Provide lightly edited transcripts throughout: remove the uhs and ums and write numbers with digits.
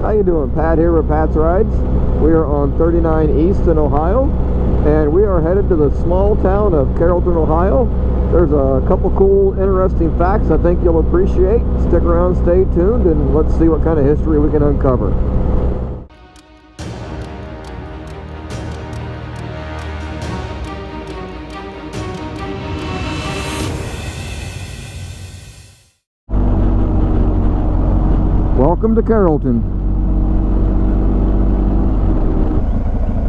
How you doing? Pat here with Pat's Rides. We are on 39 East in Ohio, and we are headed to the small town of Carrollton, Ohio. There's a couple cool, interesting facts I think you'll appreciate. Stick around, stay tuned, and let's see what kind of history we can uncover. Welcome to Carrollton.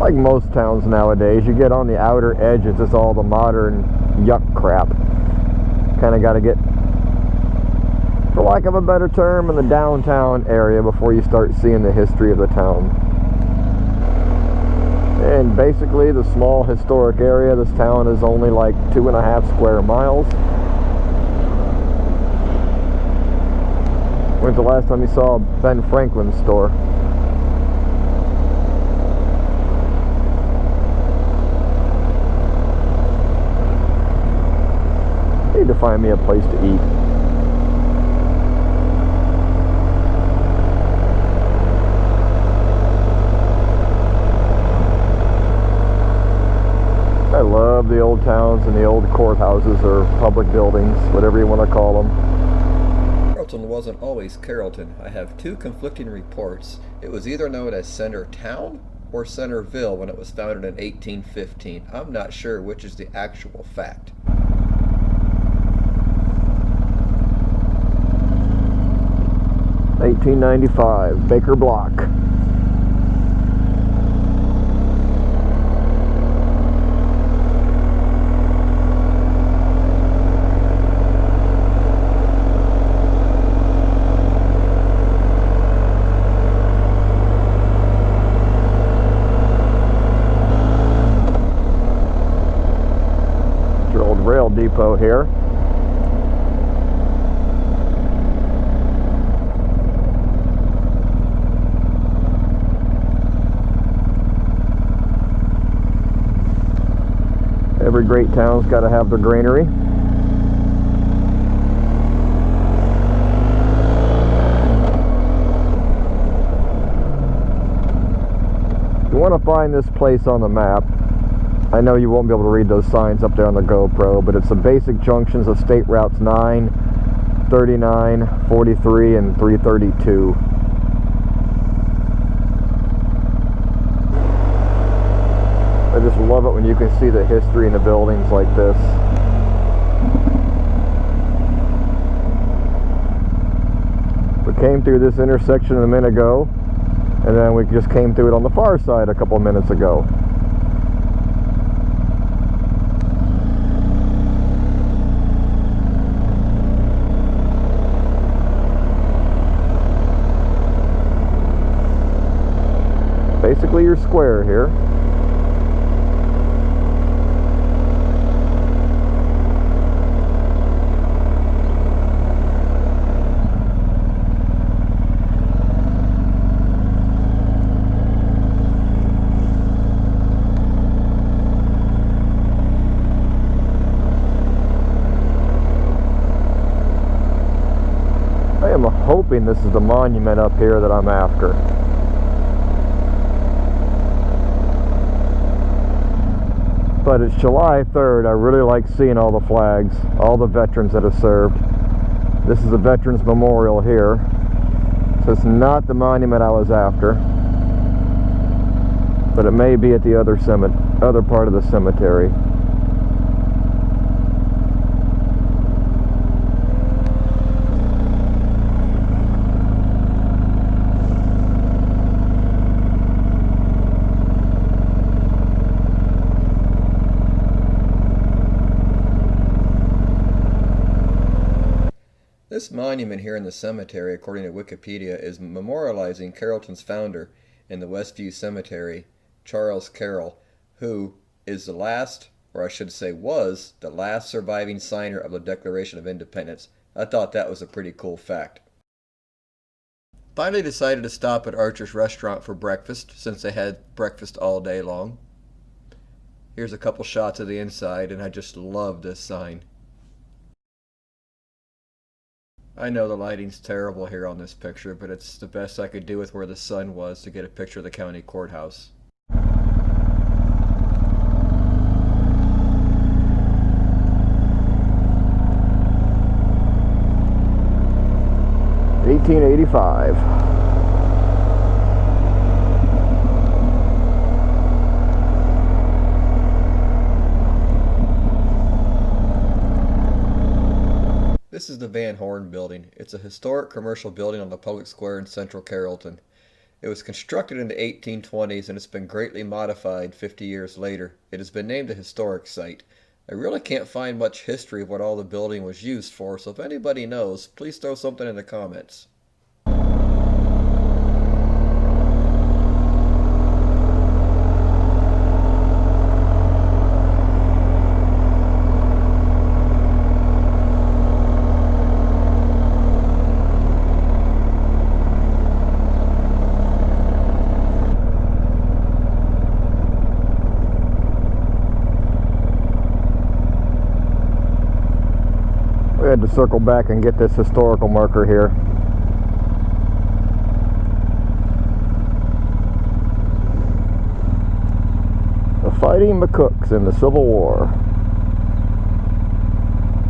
Like most towns nowadays, you get on the outer edges, it's all the modern yuck crap. Kind of got to get, for lack of a better term, in the downtown area before you start seeing the history of the town. And basically, the small historic area, this town is only like 2.5 square miles. When's the last time you saw Ben Franklin's store? Need to find me a place to eat. I love the old towns and the old courthouses or public buildings, whatever you want to call them. Carrollton wasn't always Carrollton. I have two conflicting reports. It was either known as Center Town or Centerville when it was founded in 1815. I'm not sure which is the actual fact. $1895, Baker Block. Your old rail depot here. Every great town's got to have their granary. If you want to find this place on the map, I know you won't be able to read those signs up there on the GoPro, but it's the basic junctions of State Routes 9, 39, 43, and 332. I just love it when you can see the history in the buildings like this. We came through this intersection a minute ago, and then we just came through it on the far side a couple of minutes ago. Basically, you're square here. I'm hoping this is the monument up here that I'm after. But it's July 3rd. I really like seeing all the flags, all the veterans that have served. This is a Veterans Memorial here. So it's not the monument I was after, but it may be at the other part of the cemetery. This monument here in the cemetery, according to Wikipedia, is memorializing Carrollton's founder in the Westview Cemetery, Charles Carroll, who is the last, or I should say was, the last surviving signer of the Declaration of Independence. I thought that was a pretty cool fact. Finally decided to stop at Archer's Restaurant for breakfast, since they had breakfast all day long. Here's a couple shots of the inside, and I just love this sign. I know the lighting's terrible here on this picture, but it's the best I could do with where the sun was to get a picture of the county courthouse. $18.85. This is the Vanhorn building. It's a historic commercial building on the public square in central Carrollton. It was constructed in the 1820s and it's been greatly modified 50 years later. It has been named a historic site. I really can't find much history of what all the building was used for, so if anybody knows, please throw something in the comments. We had to circle back and get this historical marker here. The Fighting McCooks in the Civil War.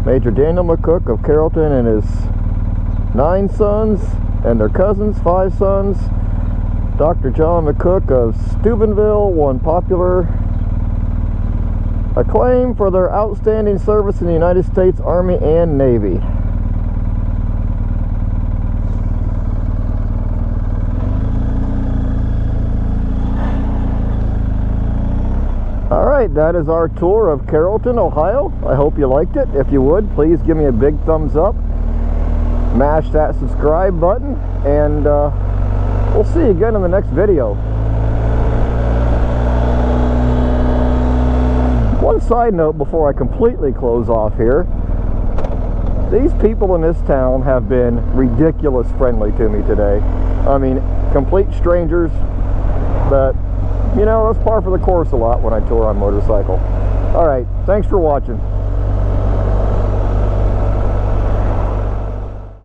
Major Daniel McCook of Carrollton and his 9 sons and their cousins, 5 sons. Dr. John McCook of Steubenville won popular acclaim for their outstanding service in the United States Army and Navy. Alright, that is our tour of Carrollton, Ohio. I hope you liked it. If you would, please give me a big thumbs up. Mash that subscribe button, and we'll see you again in the next video. One side note before I completely close off here. These people in this town have been ridiculous friendly to me today. I mean, complete strangers, but you know, that's par for the course a lot when I tour on motorcycle. Alright, thanks for watching.